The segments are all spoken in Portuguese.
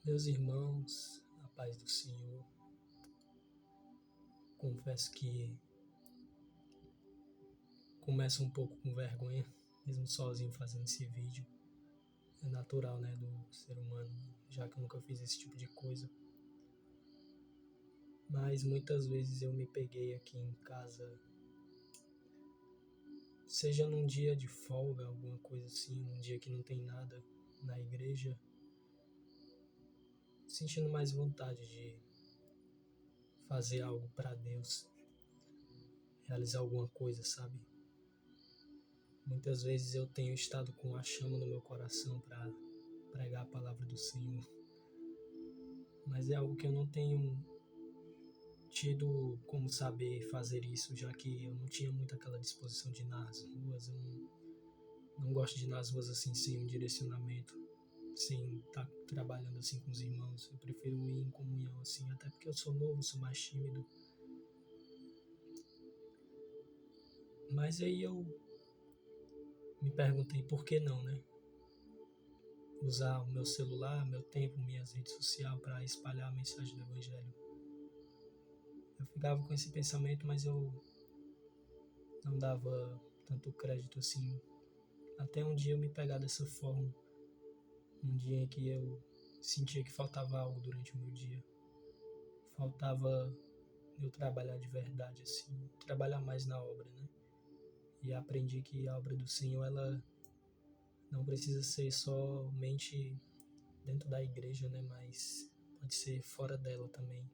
Meus irmãos, a paz do Senhor, confesso que começo um pouco com vergonha, mesmo sozinho fazendo esse vídeo. É natural, né, do ser humano, já que eu nunca fiz esse tipo de coisa. Mas muitas vezes eu me peguei aqui em casa, seja num dia de folga, alguma coisa assim, um dia que não tem nada na igreja, sentindo mais vontade de fazer algo para Deus, realizar alguma coisa, sabe? Muitas vezes eu tenho estado com a chama no meu coração para pregar a palavra do Senhor, mas é algo que eu não tenho tido como saber fazer isso, já que eu não tinha muito aquela disposição de ir nas ruas. Eu não gosto de ir nas ruas assim sem um direcionamento, sem estar trabalhando assim com os irmãos. Eu prefiro ir em comunhão assim, até porque eu sou novo, sou mais tímido. Mas aí eu me perguntei por que não, né? Usar o meu celular, meu tempo, minhas redes sociais para espalhar a mensagem do Evangelho. Eu ficava com esse pensamento, mas eu não dava tanto crédito assim. Até um dia eu me pegar dessa forma. Um dia em que eu sentia que faltava algo durante o meu dia. Faltava eu trabalhar de verdade, assim. Trabalhar mais na obra, né? E aprendi que a obra do Senhor, ela não precisa ser somente dentro da igreja, né? Mas pode ser fora dela também.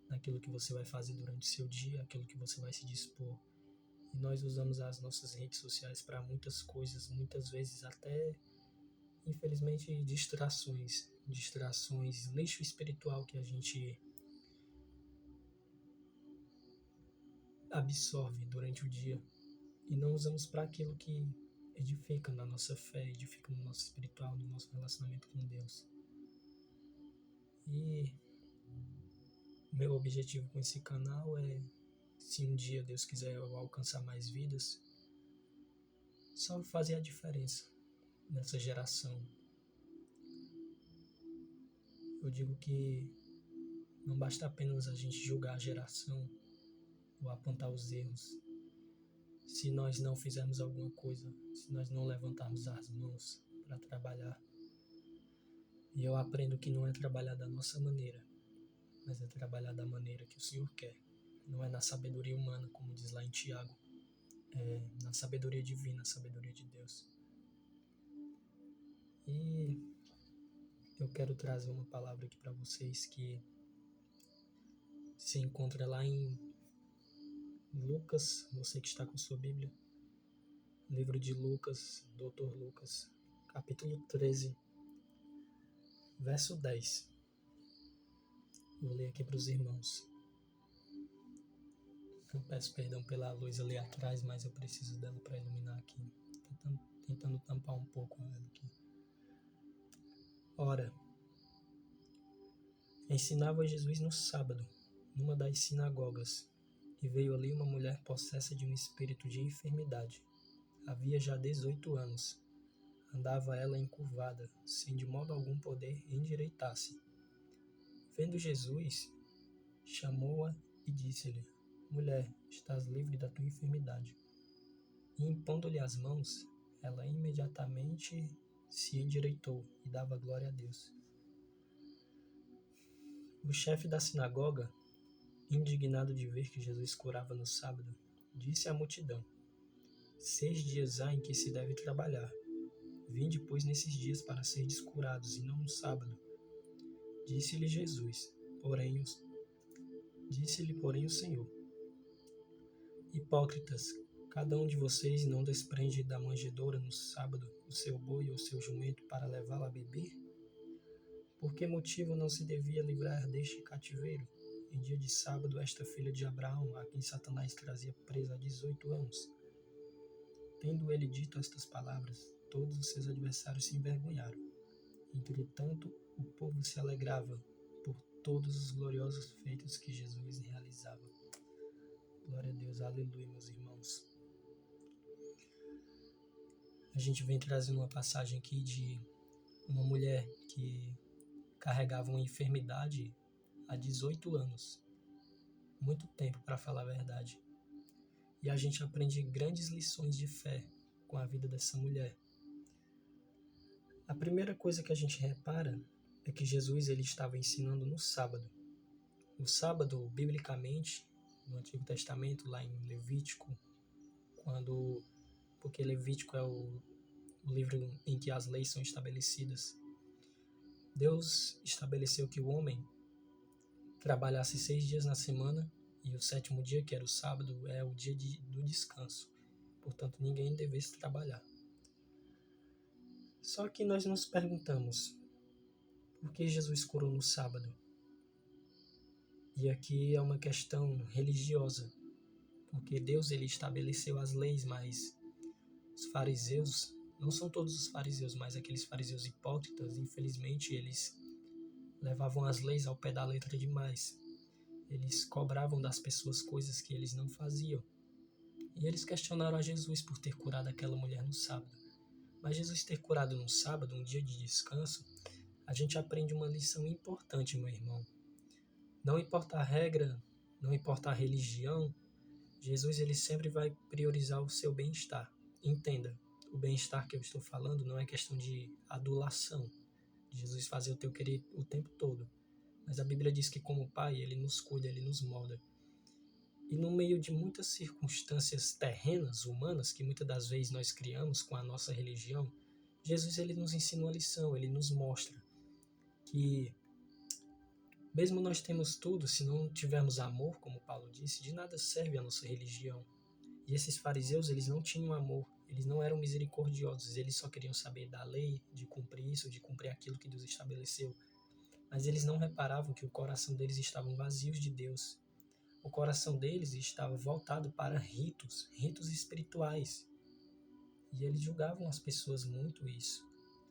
Naquilo que você vai fazer durante o seu dia, aquilo que você vai se dispor. E nós usamos as nossas redes sociais para muitas coisas, muitas vezes até, infelizmente, distrações, lixo espiritual que a gente absorve durante o dia e não usamos para aquilo que edifica na nossa fé, edifica no nosso espiritual, no nosso relacionamento com Deus. E meu objetivo com esse canal é, se um dia Deus quiser eu alcançar mais vidas, só fazer a diferença nessa geração. Eu digo que não basta apenas a gente julgar a geração ou apontar os erros. Se nós não fizermos alguma coisa, se nós não levantarmos as mãos para trabalhar. E eu aprendo que não é trabalhar da nossa maneira, mas é trabalhar da maneira que o Senhor quer. Não é na sabedoria humana, como diz lá em Tiago, é na sabedoria divina, a sabedoria de Deus. E eu quero trazer uma palavra aqui para vocês que se encontra lá em Lucas, você que está com sua Bíblia, livro de Lucas, Dr. Lucas, capítulo 13, verso 10. Vou ler aqui para os irmãos. Eu peço perdão pela luz ali atrás, mas eu preciso dela para iluminar aqui. Tentando tampar um pouco ela aqui. Ora, ensinava Jesus no sábado, numa das sinagogas, e veio ali uma mulher possessa de um espírito de enfermidade. Havia já 18 anos. Andava ela encurvada, sem de modo algum poder endireitar-se. Vendo Jesus, chamou-a e disse-lhe: Mulher, estás livre da tua enfermidade. E impondo-lhe as mãos, ela imediatamente se endireitou e dava glória a Deus. O chefe da sinagoga, indignado de ver que Jesus curava no sábado, disse à multidão: 6 dias há em que se deve trabalhar. Vinde, pois, nesses dias para serdes curados, e não no sábado. Disse-lhe, porém, o Senhor: Hipócritas, cada um de vocês não desprende da manjedoura no sábado o seu boi ou seu jumento para levá-lo a beber? Por que motivo não se devia livrar deste cativeiro? Em dia de sábado, esta filha de Abraão, a quem Satanás trazia presa há 18 anos. Tendo ele dito estas palavras, todos os seus adversários se envergonharam. Entretanto, o povo se alegrava por todos os gloriosos feitos que Jesus realizava. Glória a Deus, aleluia, meus irmãos. A gente vem trazendo uma passagem aqui de uma mulher que carregava uma enfermidade há 18 anos. Muito tempo, para falar a verdade. E a gente aprende grandes lições de fé com a vida dessa mulher. A primeira coisa que a gente repara é que Jesus ele estava ensinando no sábado. O sábado, biblicamente, no Antigo Testamento, lá em Levítico, porque Levítico é o livro em que as leis são estabelecidas. Deus estabeleceu que o homem trabalhasse 6 dias na semana e o 7º dia, que era o sábado, é o dia do descanso. Portanto, ninguém devesse trabalhar. Só que nós nos perguntamos, por que Jesus curou no sábado? E aqui é uma questão religiosa, porque Deus ele estabeleceu as leis, mas os fariseus, não são todos os fariseus, mas aqueles fariseus hipócritas, infelizmente, eles levavam as leis ao pé da letra demais. Eles cobravam das pessoas coisas que eles não faziam. E eles questionaram a Jesus por ter curado aquela mulher no sábado. Mas Jesus ter curado no sábado, um dia de descanso, a gente aprende uma lição importante, meu irmão. Não importa a regra, não importa a religião, Jesus ele sempre vai priorizar o seu bem-estar. Entenda, o bem-estar que eu estou falando não é questão de adulação, de Jesus fazer o teu querer o tempo todo. Mas a Bíblia diz que como Pai, Ele nos cuida, Ele nos molda. E no meio de muitas circunstâncias terrenas, humanas, que muitas das vezes nós criamos com a nossa religião, Jesus ele nos ensina uma lição, Ele nos mostra que mesmo nós temos tudo, se não tivermos amor, como Paulo disse, de nada serve a nossa religião. E esses fariseus, eles não tinham amor, eles não eram misericordiosos, eles só queriam saber da lei, de cumprir isso, de cumprir aquilo que Deus estabeleceu. Mas eles não reparavam que o coração deles estava vazios de Deus. O coração deles estava voltado para ritos espirituais. E eles julgavam as pessoas muito isso.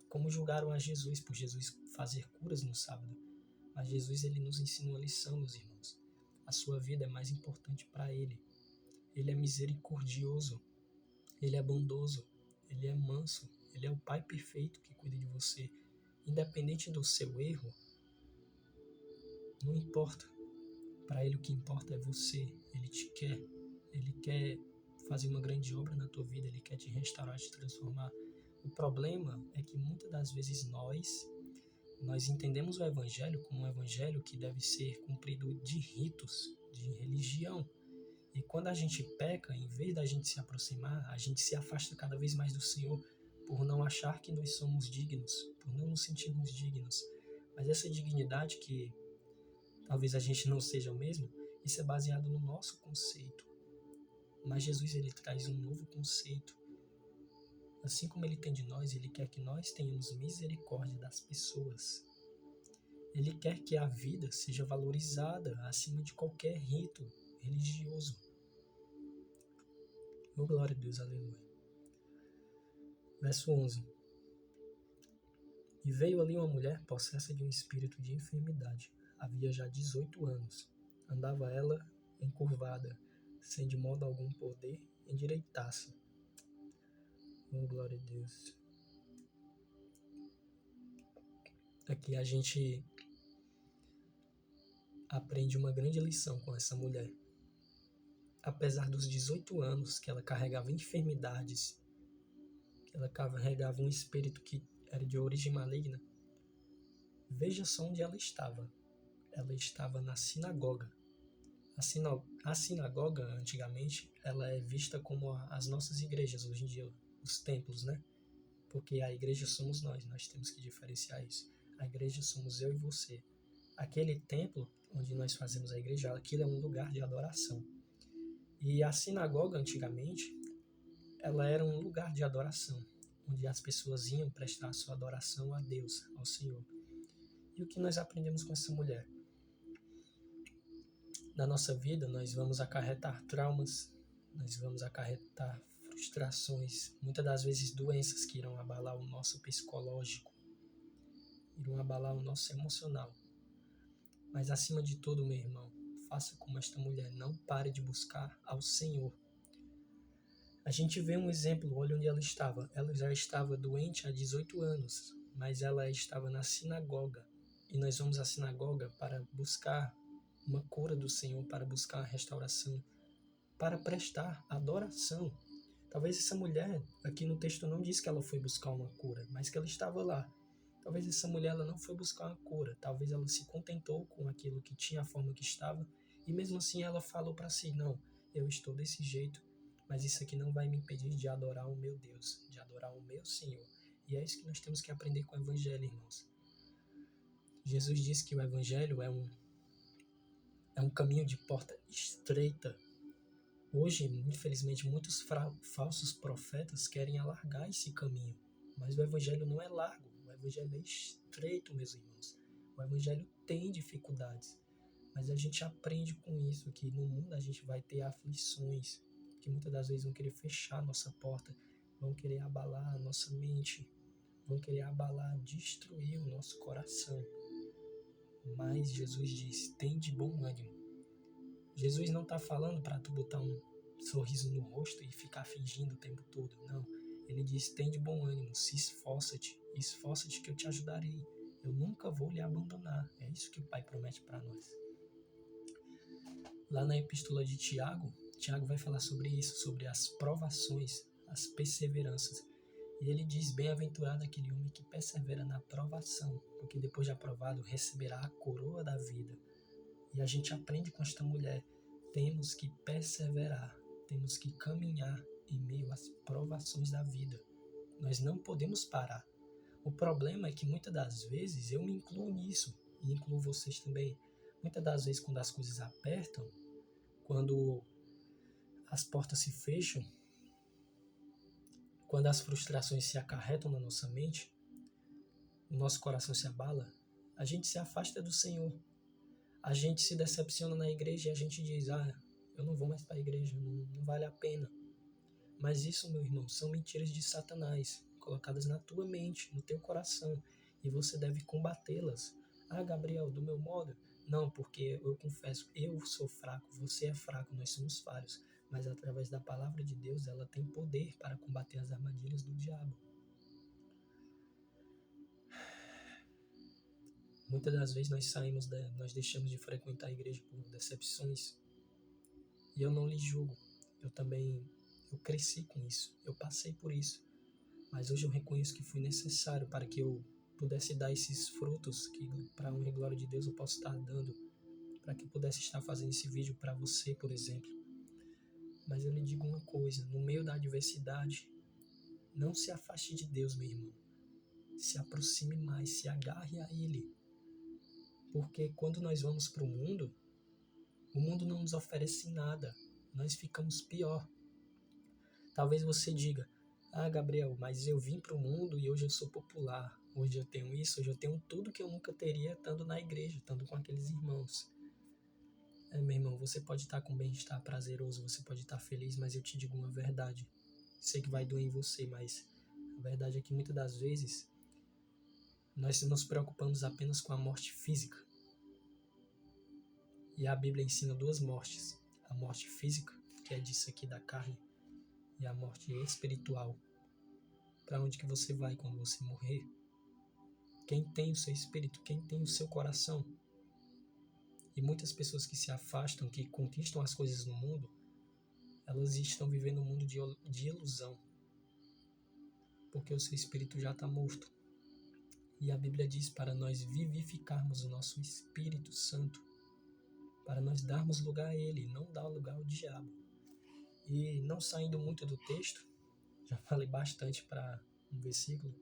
Como julgaram a Jesus, por Jesus fazer curas no sábado. Mas Jesus ele nos ensina uma lição, meus irmãos. A sua vida é mais importante para Ele. Ele é misericordioso. Ele é bondoso. Ele é manso. Ele é o Pai perfeito que cuida de você. Independente do seu erro, não importa. Para Ele o que importa é você. Ele te quer. Ele quer fazer uma grande obra na tua vida. Ele quer te restaurar, te transformar. O problema é que muitas das vezes nós entendemos o Evangelho como um Evangelho que deve ser cumprido de ritos, de religião. E quando a gente peca, em vez da gente se aproximar, a gente se afasta cada vez mais do Senhor por não achar que nós somos dignos, por não nos sentirmos dignos. Mas essa dignidade que talvez a gente não seja o mesmo, isso é baseado no nosso conceito. Mas Jesus ele traz um novo conceito. Assim como Ele tem de nós, Ele quer que nós tenhamos misericórdia das pessoas. Ele quer que a vida seja valorizada acima de qualquer rito religioso. Oh, glória a Deus, aleluia. Verso 11. E veio ali uma mulher possessa de um espírito de enfermidade. Havia já 18 anos. Andava ela encurvada, sem de modo algum poder endireitar-se. Oh, glória a Deus. Aqui a gente aprende uma grande lição com essa mulher. Apesar dos 18 anos que ela carregava enfermidades, que ela carregava um espírito que era de origem maligna, veja só onde ela estava. Ela estava na sinagoga. A sinagoga, antigamente, ela é vista como as nossas igrejas, hoje em dia, os templos, né? Porque a igreja somos nós temos que diferenciar isso. A igreja somos eu e você. Aquele templo onde nós fazemos a igreja, aquilo é um lugar de adoração. E a sinagoga, antigamente, ela era um lugar de adoração, onde as pessoas iam prestar sua adoração a Deus, ao Senhor. E o que nós aprendemos com essa mulher? Na nossa vida, nós vamos acarretar traumas, nós vamos acarretar frustrações, muitas das vezes doenças que irão abalar o nosso psicológico, irão abalar o nosso emocional. Mas acima de tudo, meu irmão, faça como esta mulher, não pare de buscar ao Senhor. A gente vê um exemplo, olha onde ela estava. Ela já estava doente há 18 anos, mas ela estava na sinagoga. e nós vamos à sinagoga para buscar uma cura do Senhor, para buscar uma restauração, para prestar adoração. Talvez essa mulher, aqui no texto não diz que ela foi buscar uma cura, mas que ela estava lá. Talvez essa mulher ela não foi buscar uma cura, talvez ela se contentou com aquilo que tinha, a forma que estava, e mesmo assim ela falou para si, não, eu estou desse jeito, mas isso aqui não vai me impedir de adorar o meu Deus, de adorar o meu Senhor. E é isso que nós temos que aprender com o Evangelho, irmãos. Jesus disse que o Evangelho é um caminho de porta estreita. Hoje, infelizmente, muitos falsos profetas querem alargar esse caminho, mas o Evangelho não é largo, o Evangelho é estreito, meus irmãos. O Evangelho tem dificuldades, mas a gente aprende com isso, que no mundo a gente vai ter aflições, que muitas das vezes vão querer fechar a nossa porta, vão querer abalar a nossa mente, vão querer abalar, destruir o nosso coração. Mas Jesus diz, tem de bom ânimo. Jesus não está falando para tu botar um sorriso no rosto e ficar fingindo o tempo todo, não. Ele diz, tem de bom ânimo, se esforça-te que eu te ajudarei. Eu nunca vou lhe abandonar. É isso que o Pai promete para nós. Lá na epístola de Tiago, Tiago vai falar sobre isso, sobre as provações, as perseveranças. E ele diz, bem-aventurado aquele homem que persevera na provação, porque depois de aprovado receberá a coroa da vida. E a gente aprende com esta mulher, temos que perseverar, temos que caminhar em meio às provações da vida. Nós não podemos parar. O problema é que muitas das vezes, eu me incluo nisso, e incluo vocês também, muitas das vezes quando as coisas apertam, quando as portas se fecham, quando as frustrações se acarretam na nossa mente, o nosso coração se abala, a gente se afasta do Senhor. A gente se decepciona na igreja e a gente diz, eu não vou mais para a igreja, não vale a pena. Mas isso, meu irmão, são mentiras de Satanás, colocadas na tua mente, no teu coração, e você deve combatê-las. Gabriel, do meu modo? Não, porque eu confesso, eu sou fraco, você é fraco, nós somos falhos. Mas através da palavra de Deus, ela tem poder para combater as armadilhas do diabo. Muitas das vezes nós deixamos de frequentar a igreja por decepções. E eu não lhe julgo. Eu cresci com isso. Eu passei por isso. Mas hoje eu reconheço que foi necessário para que eu pudesse dar esses frutos que para a honra e glória de Deus eu posso estar dando. Para que eu pudesse estar fazendo esse vídeo para você, por exemplo. Mas eu lhe digo uma coisa. No meio da adversidade, não se afaste de Deus, meu irmão. Se aproxime mais, se agarre a Ele. Porque quando nós vamos para o mundo não nos oferece nada. Nós ficamos pior. Talvez você diga, Gabriel, mas eu vim para o mundo e hoje eu sou popular. Hoje eu tenho isso, hoje eu tenho tudo que eu nunca teria estando na igreja, estando com aqueles irmãos. Meu irmão, você pode estar com bem-estar prazeroso, você pode estar feliz, mas eu te digo uma verdade. Sei que vai doer em você, mas a verdade é que muitas das vezes nós nos preocupamos apenas com a morte física. E a Bíblia ensina duas mortes. A morte física, que é disso aqui da carne, e a morte espiritual. Para onde que você vai quando você morrer? Quem tem o seu espírito? Quem tem o seu coração? E muitas pessoas que se afastam, que conquistam as coisas no mundo, elas estão vivendo um mundo de ilusão. Porque o seu espírito já está morto. E a Bíblia diz para nós vivificarmos o nosso Espírito Santo, para nós darmos lugar a Ele, não dar lugar ao diabo. E não saindo muito do texto, já falei bastante para um versículo,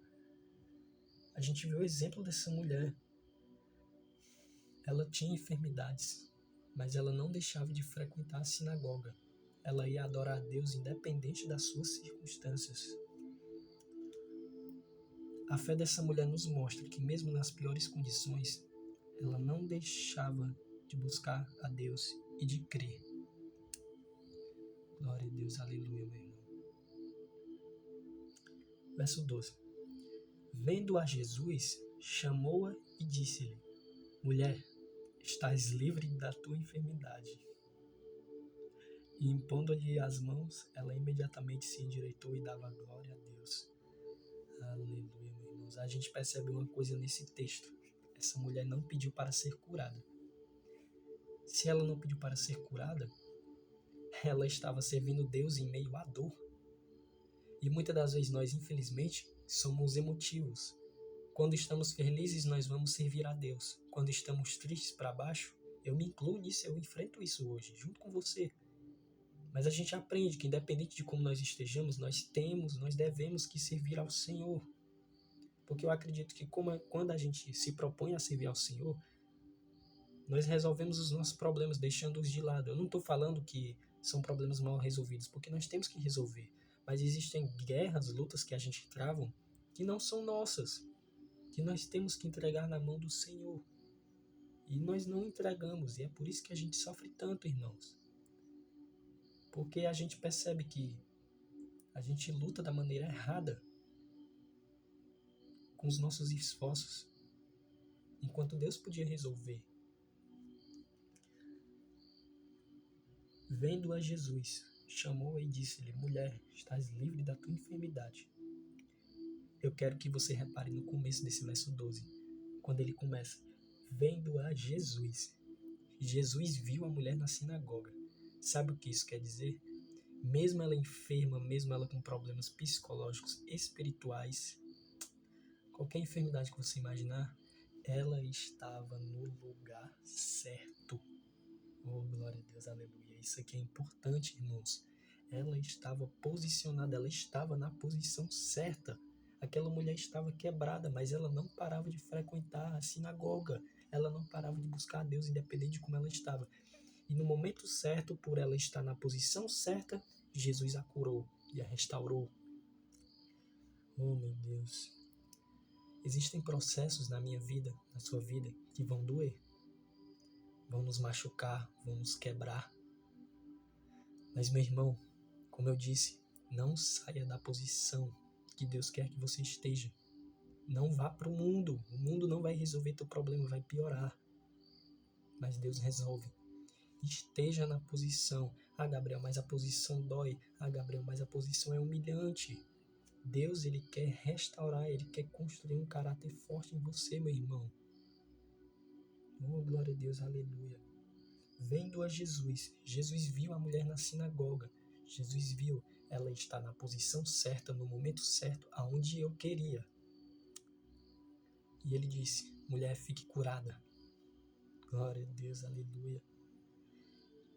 a gente vê o exemplo dessa mulher. Ela tinha enfermidades, mas ela não deixava de frequentar a sinagoga. Ela ia adorar a Deus independente das suas circunstâncias. A fé dessa mulher nos mostra que mesmo nas piores condições, ela não deixava de buscar a Deus e de crer. Glória a Deus, aleluia, meu irmão. Verso 12. Vendo a Jesus, chamou-a e disse-lhe, mulher, estás livre da tua enfermidade. E impondo-lhe as mãos, ela imediatamente se endireitou e dava glória a Deus. Aleluia, meus irmãos. A gente percebe uma coisa nesse texto. essa mulher não pediu para ser curada. Se ela não pediu para ser curada, ela estava servindo Deus em meio à dor. E muitas das vezes nós, infelizmente, somos emotivos. Quando estamos felizes, nós vamos servir a Deus. Quando estamos tristes para baixo, eu me incluo nisso, eu enfrento isso hoje, junto com você. Mas a gente aprende que independente de como nós estejamos, nós devemos que servir ao Senhor. Porque eu acredito que quando a gente se propõe a servir ao Senhor, nós resolvemos os nossos problemas, deixando-os de lado. Eu não estou falando que são problemas mal resolvidos, porque nós temos que resolver. Mas existem guerras, lutas que a gente trava que não são nossas, que nós temos que entregar na mão do Senhor. E nós não entregamos, e é por isso que a gente sofre tanto, irmãos. Porque a gente percebe que a gente luta da maneira errada com os nossos esforços, enquanto Deus podia resolver. Vendo a Jesus, chamou-a e disse-lhe: mulher, estás livre da tua enfermidade. Eu quero que você repare no começo desse verso 12, quando ele começa: vendo a Jesus. Jesus viu a mulher na sinagoga. Sabe o que isso quer dizer? Mesmo ela enferma, mesmo ela com problemas psicológicos, espirituais, qualquer enfermidade que você imaginar, ela estava no lugar certo. Oh, glória a Deus, aleluia. Isso aqui é importante, irmãos. Ela estava posicionada, ela estava na posição certa. Aquela mulher estava quebrada, mas ela não parava de frequentar a sinagoga. Ela não parava de buscar a Deus, independente de como ela estava. E no momento certo, por ela estar na posição certa, Jesus a curou e a restaurou. Oh, meu Deus. Existem processos na minha vida, na sua vida, que vão doer. Vão nos machucar, vão nos quebrar. Mas, meu irmão, como eu disse, não saia da posição que Deus quer que você esteja. Não vá para o mundo. O mundo não vai resolver teu problema, vai piorar. Mas Deus resolve. Esteja na posição. Ah, Gabriel, mas a posição dói. Ah, Gabriel, mas a posição é humilhante. Deus, Ele quer restaurar, Ele quer construir um caráter forte em você, meu irmão. Oh, glória a Deus, aleluia. Vendo a Jesus, Jesus viu a mulher na sinagoga. Jesus viu, ela está na posição certa, no momento certo, aonde eu queria. E ele disse: mulher, fique curada. Glória a Deus, aleluia.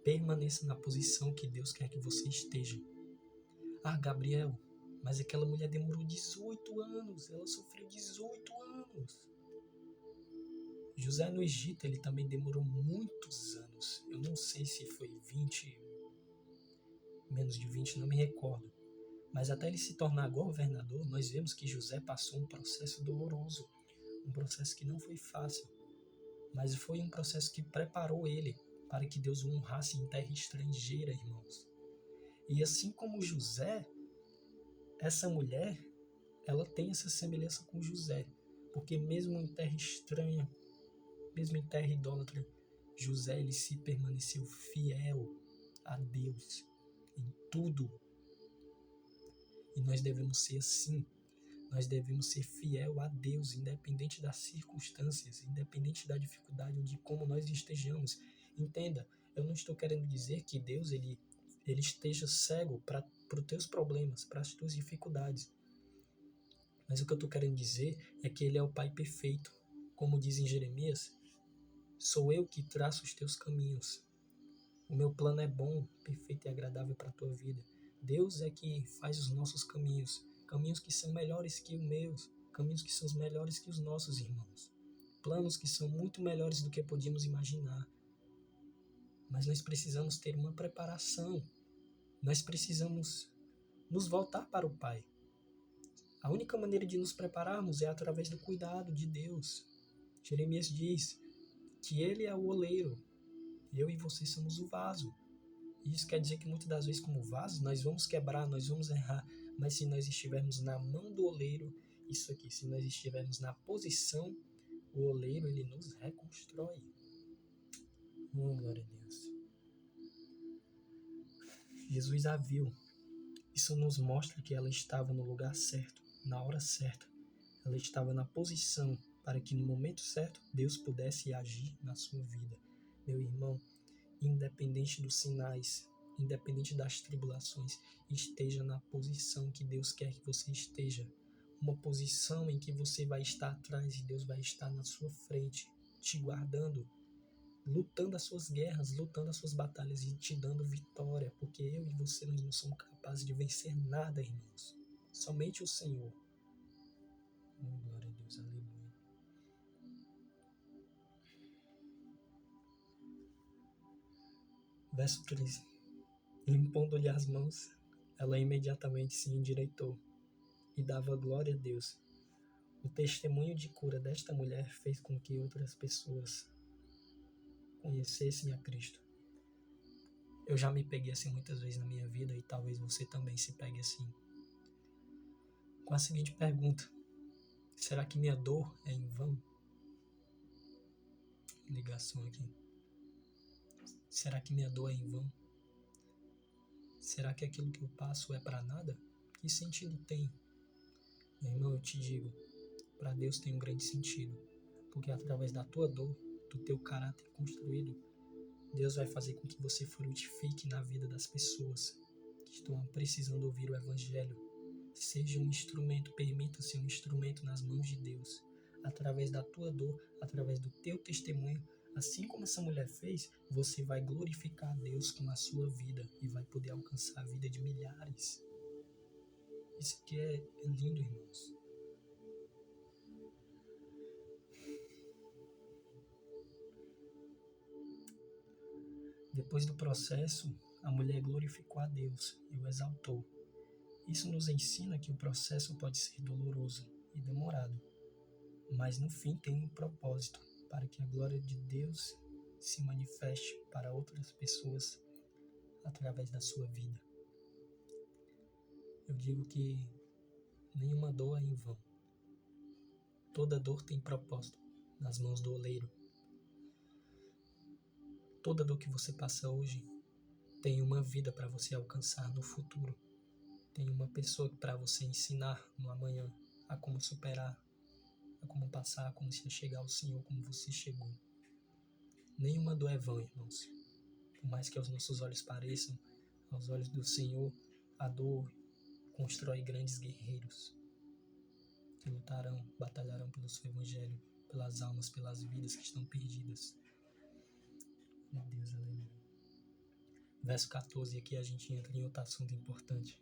Permaneça na posição que Deus quer que você esteja. Ah, Gabriel, mas aquela mulher demorou 18 anos. Ela sofreu 18 anos. José no Egito, ele também demorou muitos anos. Eu não sei se foi 20, menos de 20, não me recordo. Mas até ele se tornar governador, nós vemos que José passou um processo doloroso. Um processo que não foi fácil. Mas foi um processo que preparou ele para que Deus o honrasse em terra estrangeira, irmãos. E assim como José, essa mulher, ela tem essa semelhança com José. Porque mesmo em terra estranha, mesmo em terra idólatra, José, ele se permaneceu fiel a Deus em tudo. E nós devemos ser assim. Nós devemos ser fiel a Deus, independente das circunstâncias, independente da dificuldade ou de como nós estejamos. Entenda, eu não estou querendo dizer que Deus ele esteja cego para os teus problemas, para as tuas dificuldades. Mas o que eu estou querendo dizer é que Ele é o Pai perfeito. Como diz em Jeremias, sou eu que traço os teus caminhos. O meu plano é bom, perfeito e agradável para a tua vida. Deus é que faz os nossos caminhos. Caminhos que são melhores que os meus. Caminhos que são melhores que os nossos irmãos. Planos que são muito melhores do que podíamos imaginar. Mas nós precisamos ter uma preparação. Nós precisamos nos voltar para o Pai. A única maneira de nos prepararmos é através do cuidado de Deus. Jeremias diz que Ele é o oleiro. Eu e você somos o vaso. E isso quer dizer que muitas das vezes, como vaso, nós vamos quebrar, nós vamos errar. Mas se nós estivermos na mão do oleiro, isso aqui, se nós estivermos na posição, o oleiro, ele nos reconstrói. Oh, glória a Deus. Jesus a viu. Isso nos mostra que ela estava no lugar certo, na hora certa. Ela estava na posição para que no momento certo Deus pudesse agir na sua vida. Meu irmão, independente dos sinais, independente das tribulações, esteja na posição que Deus quer que você esteja. Uma posição em que você vai estar atrás e Deus vai estar na sua frente, te guardando, lutando as suas guerras, lutando as suas batalhas e te dando vitória, porque eu e você nós não somos capazes de vencer nada, irmãos. Somente o Senhor. Oh, glória a Deus, aleluia. Verso 13. Impondo-lhe as mãos, ela imediatamente se endireitou e dava glória a Deus. O testemunho de cura desta mulher fez com que outras pessoas conhecessem a Cristo. Eu já me peguei assim muitas vezes na minha vida e talvez você também se pegue assim. Com a seguinte pergunta: será que minha dor é em vão? Ligação aqui. Será que minha dor é em vão? Será que aquilo que eu passo é para nada? Que sentido tem? Meu irmão, eu te digo, para Deus tem um grande sentido, porque através da tua dor, do teu caráter construído, Deus vai fazer com que você frutifique na vida das pessoas que estão precisando ouvir o Evangelho. Seja um instrumento, permita-se um instrumento nas mãos de Deus. Através da tua dor, através do teu testemunho, assim como essa mulher fez, você vai glorificar a Deus com a sua vida e vai poder alcançar a vida de milhares. Isso aqui é lindo, irmãos. Depois do processo, a mulher glorificou a Deus e o exaltou. Isso nos ensina que o processo pode ser doloroso e demorado, mas no fim tem um propósito, para que a glória de Deus se manifeste para outras pessoas através da sua vida. Eu digo que nenhuma dor é em vão. Toda dor tem propósito nas mãos do oleiro. Toda dor que você passa hoje tem uma vida para você alcançar no futuro. Tem uma pessoa para você ensinar no amanhã a como superar, a como passar, a como se chegar ao Senhor como você chegou. Nenhuma dor é vã, irmãos. Por mais que aos nossos olhos pareçam, aos olhos do Senhor, a dor constrói grandes guerreiros que lutarão, batalharão pelo seu evangelho, pelas almas, pelas vidas que estão perdidas. Meu Deus, aleluia. Verso 14, aqui a gente entra em outro assunto importante.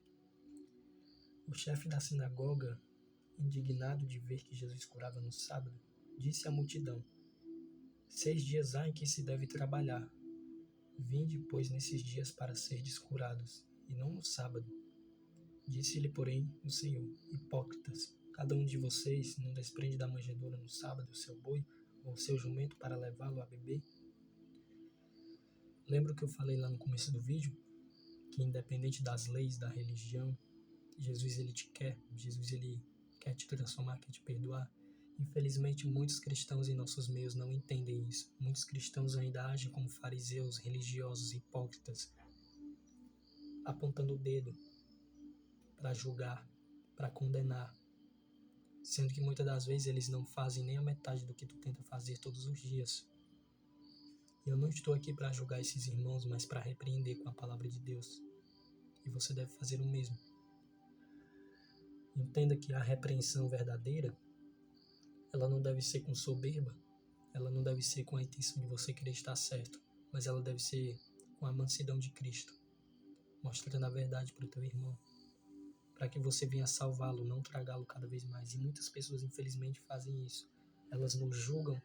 O chefe da sinagoga, indignado de ver que Jesus curava no sábado, disse à multidão: 6 dias há em que se deve trabalhar. Vinde, pois, nesses dias para serdes curados, e não no sábado. Disse-lhe, porém, o Senhor: hipócritas, cada um de vocês não desprende da manjedoura no sábado o seu boi ou o seu jumento para levá-lo a beber? Lembra que eu falei lá no começo do vídeo? Que independente das leis, da religião, Jesus ele te quer, Jesus ele quer te transformar, quer te perdoar. Infelizmente, muitos cristãos em nossos meios não entendem isso. Muitos cristãos ainda agem como fariseus, religiosos, hipócritas, apontando o dedo para julgar, para condenar, sendo que muitas das vezes eles não fazem nem a metade do que tu tenta fazer todos os dias. Eu não estou aqui para julgar esses irmãos, mas para repreender com a palavra de Deus. E você deve fazer o mesmo. Entenda que a repreensão verdadeira, ela não deve ser com soberba, ela não deve ser com a intenção de você querer estar certo, mas ela deve ser com a mansidão de Cristo, mostrando a verdade para o teu irmão, para que você venha salvá-lo, não tragá-lo cada vez mais. E muitas pessoas, infelizmente, fazem isso. Elas nos julgam,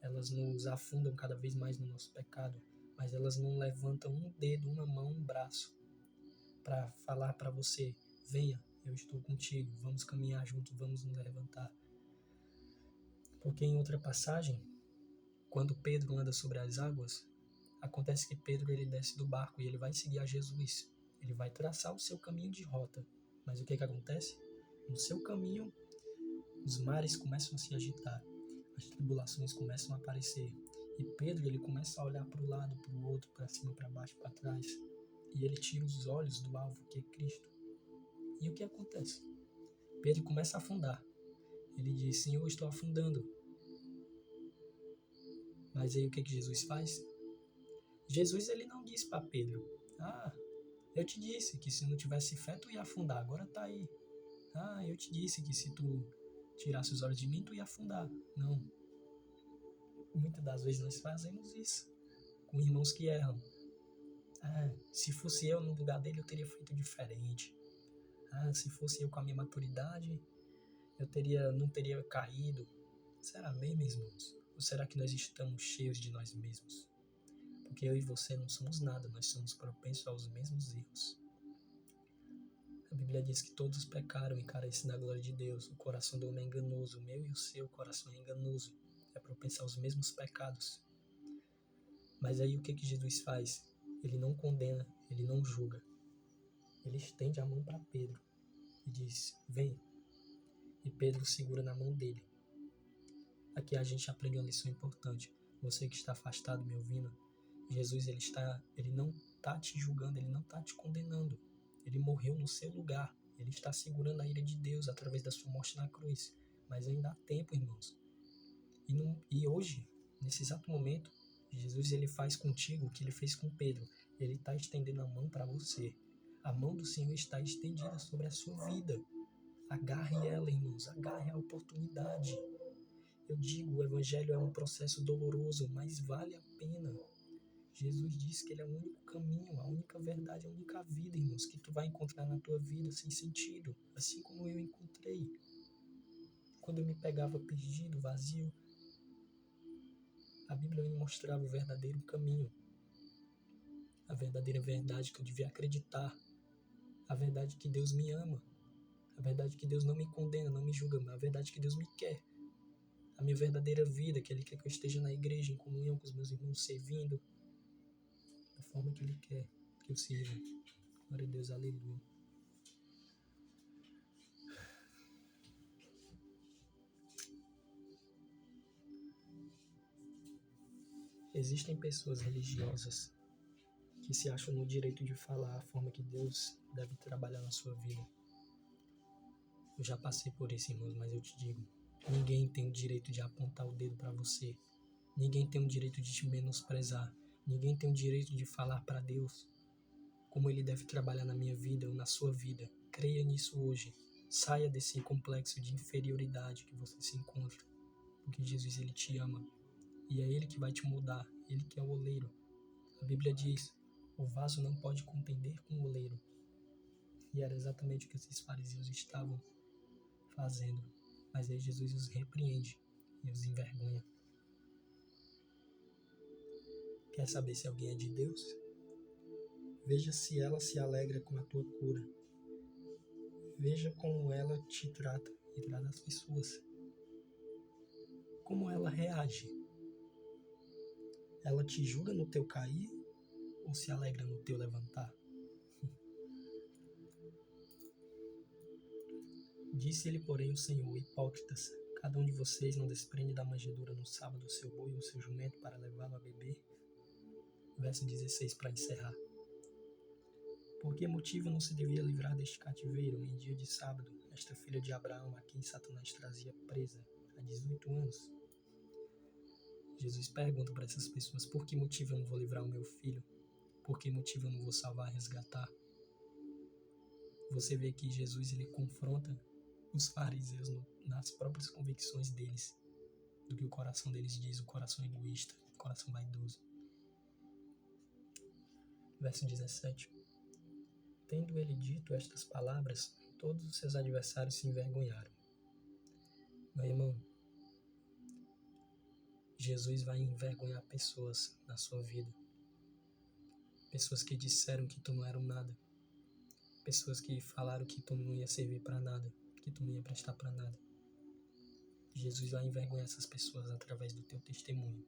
elas nos afundam cada vez mais no nosso pecado, mas elas não levantam um dedo, uma mão, um braço para falar para você: venha, eu estou contigo, vamos caminhar juntos, vamos nos levantar. Porque em outra passagem, quando Pedro anda sobre as águas, acontece que Pedro ele desce do barco e ele vai seguir a Jesus. Ele vai traçar o seu caminho de rota. Mas o que acontece? No seu caminho, os mares começam a se agitar, as tribulações começam a aparecer. E Pedro ele começa a olhar para o lado, para o outro, para cima, para baixo, para trás. E ele tira os olhos do alvo, que é Cristo. E o que acontece? Pedro começa a afundar. Ele diz: Senhor, eu estou afundando. Mas aí o que Jesus faz? Jesus ele não disse para Pedro, eu te disse que se não tivesse fé tu ia afundar, agora tá aí. Eu te disse que se tu tirasse os olhos de mim tu ia afundar. Não. Muitas das vezes nós fazemos isso com irmãos que erram. Se fosse eu no lugar dele eu teria feito diferente. Se fosse eu com a minha maturidade eu não teria caído. Será mesmo, irmãos? Ou será que nós estamos cheios de nós mesmos? Porque eu e você não somos nada, nós somos propensos aos mesmos erros. A Bíblia diz que todos pecaram e carecem da glória de Deus. O coração do homem é enganoso, o meu e o seu coração é enganoso. É propenso aos mesmos pecados. Mas aí o que Jesus faz? Ele não condena, ele não julga. Ele estende a mão para Pedro e diz, vem. E Pedro segura na mão dele. Aqui a gente aprende uma lição importante. Você que está afastado me ouvindo, Jesus ele não está te julgando, ele não está te condenando. Ele morreu no seu lugar. Ele está segurando a ira de Deus através da sua morte na cruz. Mas ainda há tempo, irmãos. E hoje, nesse exato momento, Jesus ele faz contigo o que ele fez com Pedro. Ele está estendendo a mão para você. A mão do Senhor está estendida sobre a sua vida. Agarre ela, irmãos. Agarre a oportunidade. Eu digo, o Evangelho é um processo doloroso, mas vale a pena. Jesus disse que ele é o único caminho, a única verdade, a única vida, irmãos, que tu vai encontrar na tua vida sem sentido, assim como eu encontrei. Quando eu me pegava perdido, vazio, a Bíblia me mostrava o verdadeiro caminho, a verdadeira verdade que eu devia acreditar, a verdade que Deus me ama, a verdade que Deus não me condena, não me julga, mas a verdade que Deus me quer. A minha verdadeira vida, que Ele quer que eu esteja na igreja, em comunhão com os meus irmãos, servindo da forma que Ele quer que eu sirva. Glória a Deus, aleluia. Existem pessoas religiosas que se acham no direito de falar a forma que Deus deve trabalhar na sua vida. Eu já passei por isso, irmãos, mas eu te digo, ninguém tem o direito de apontar o dedo para você. Ninguém tem o direito de te menosprezar. Ninguém tem o direito de falar para Deus como Ele deve trabalhar na minha vida ou na sua vida. Creia nisso hoje. Saia desse complexo de inferioridade que você se encontra. Porque Jesus, Ele te ama. E é Ele que vai te mudar. Ele que é o oleiro. A Bíblia diz, o vaso não pode contender com o oleiro. E era exatamente o que esses fariseus estavam fazendo. Mas aí Jesus os repreende e os envergonha. Quer saber se alguém é de Deus? Veja se ela se alegra com a tua cura. Veja como ela te trata e trata as pessoas. Como ela reage. Ela te julga no teu cair ou se alegra no teu levantar? Disse-lhe, porém, o Senhor, hipócritas, cada um de vocês não desprende da manjedoura no sábado o seu boi ou o seu jumento para levá-lo a beber? Verso 16 para encerrar. Por que motivo não se devia livrar deste cativeiro em dia de sábado, esta filha de Abraão, a quem Satanás trazia presa há 18 anos? Jesus pergunta para essas pessoas, por que motivo eu não vou livrar o meu filho? Por que motivo eu não vou salvar, resgatar? Você vê que Jesus ele confronta os fariseus nas próprias convicções deles, do que o coração deles diz, o coração egoísta, o coração vaidoso. Verso 17. Tendo ele dito estas palavras, todos os seus adversários se envergonharam. Meu irmão, Jesus vai envergonhar pessoas na sua vida. Pessoas que disseram que tu não era nada. Pessoas que falaram que tu não ia servir para nada, que tu não ia prestar para nada. Jesus vai envergonhar essas pessoas através do teu testemunho.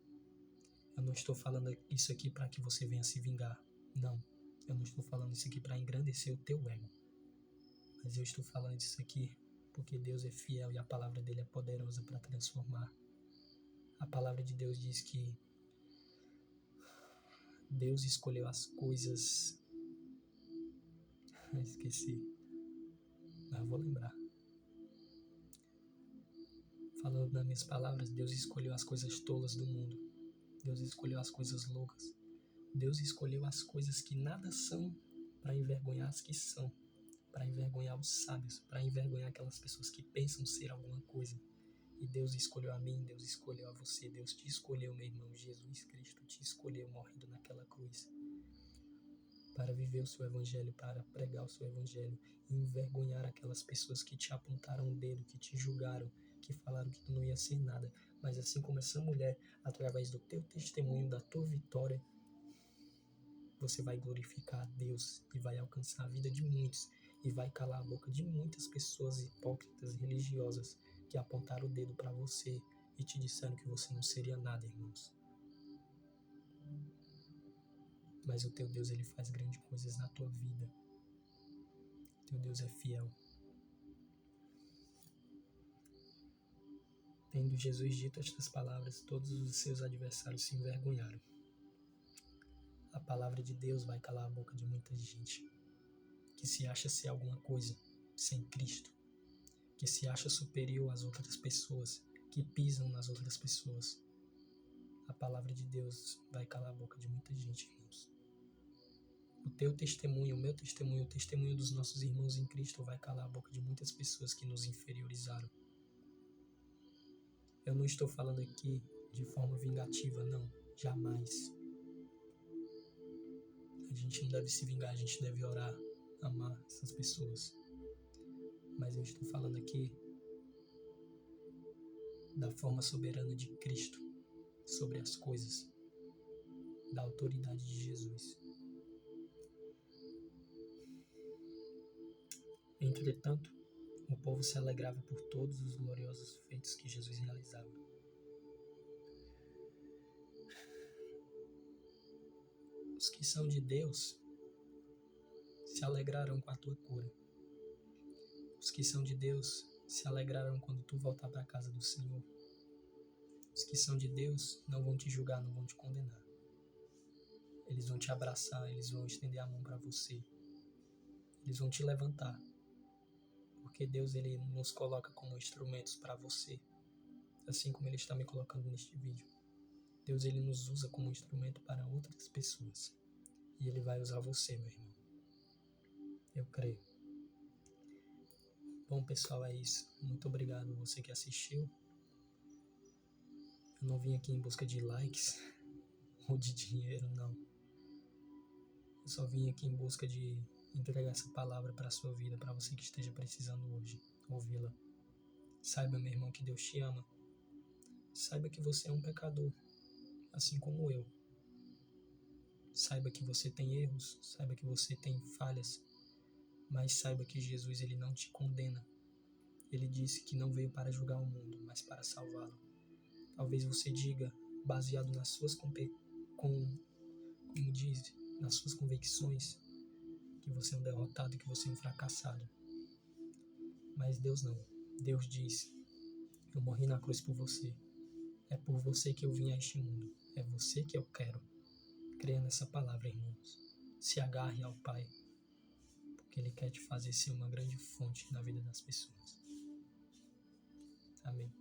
Eu não estou falando isso aqui para que você venha se vingar. Não. Eu não estou falando isso aqui para engrandecer o teu ego. Mas eu estou falando isso aqui porque Deus é fiel e a palavra dele é poderosa para transformar. A palavra de Deus diz que Deus escolheu as coisas... Esqueci. Mas eu vou lembrar. Falando nas minhas palavras, Deus escolheu as coisas tolas do mundo Deus escolheu as coisas loucas. Deus escolheu as coisas que nada são para envergonhar as que são, para envergonhar os sábios, para envergonhar aquelas pessoas que pensam ser alguma coisa. E Deus escolheu a mim, Deus escolheu a você, Deus te escolheu, meu irmão. Jesus Cristo te escolheu morrendo naquela cruz para viver o seu evangelho, para pregar o seu evangelho e envergonhar aquelas pessoas que te apontaram o dedo, que te julgaram, que falaram que tu não ia ser nada. Mas assim como essa mulher, através do teu testemunho, da tua vitória, você vai glorificar a Deus e vai alcançar a vida de muitos e vai calar a boca de muitas pessoas hipócritas, religiosas, que apontaram o dedo para você e te disseram que você não seria nada, irmãos. Mas o teu Deus, ele faz grandes coisas na tua vida. O teu Deus é fiel. Tendo Jesus dito estas palavras, todos os seus adversários se envergonharam. A palavra de Deus vai calar a boca de muita gente que se acha ser alguma coisa sem Cristo, que se acha superior às outras pessoas, que pisam nas outras pessoas. A palavra de Deus vai calar a boca de muita gente, irmãos. O teu testemunho, o meu testemunho, o testemunho dos nossos irmãos em Cristo vai calar a boca de muitas pessoas que nos inferiorizaram. Eu não estou falando aqui de forma vingativa, não, jamais. A gente não deve se vingar, a gente deve orar, amar essas pessoas. Mas eu estou falando aqui da forma soberana de Cristo sobre as coisas, da autoridade de Jesus. Entretanto, o povo se alegrava por todos os gloriosos feitos que Jesus realizava. Os que são de Deus se alegrarão com a tua cura. Os que são de Deus se alegrarão quando tu voltar para a casa do Senhor. Os que são de Deus não vão te julgar, não vão te condenar. Eles vão te abraçar, eles vão estender a mão para você. Eles vão te levantar. Porque Deus, ele nos coloca como instrumentos para você. Assim como ele está me colocando neste vídeo. Deus, ele nos usa como instrumento para outras pessoas. E ele vai usar você, meu irmão. Eu creio. Bom, pessoal, é isso. Muito obrigado a você que assistiu. Eu não vim aqui em busca de likes ou de dinheiro, não. Eu só vim aqui em busca de entregar essa palavra para a sua vida, para você que esteja precisando hoje ouvi-la. Saiba, meu irmão, que Deus te ama. Saiba que você é um pecador, assim como eu. Saiba que você tem erros, saiba que você tem falhas, mas saiba que Jesus, ele não te condena. Ele disse que não veio para julgar o mundo, mas para salvá-lo. Talvez você diga, baseado nas suas nas suas convicções, que você é um derrotado, que você é um fracassado. Mas Deus não. Deus diz, eu morri na cruz por você. É por você que eu vim a este mundo. É você que eu quero. Creia nessa palavra, irmãos. Se agarre ao Pai, porque Ele quer te fazer ser uma grande fonte na vida das pessoas. Amém.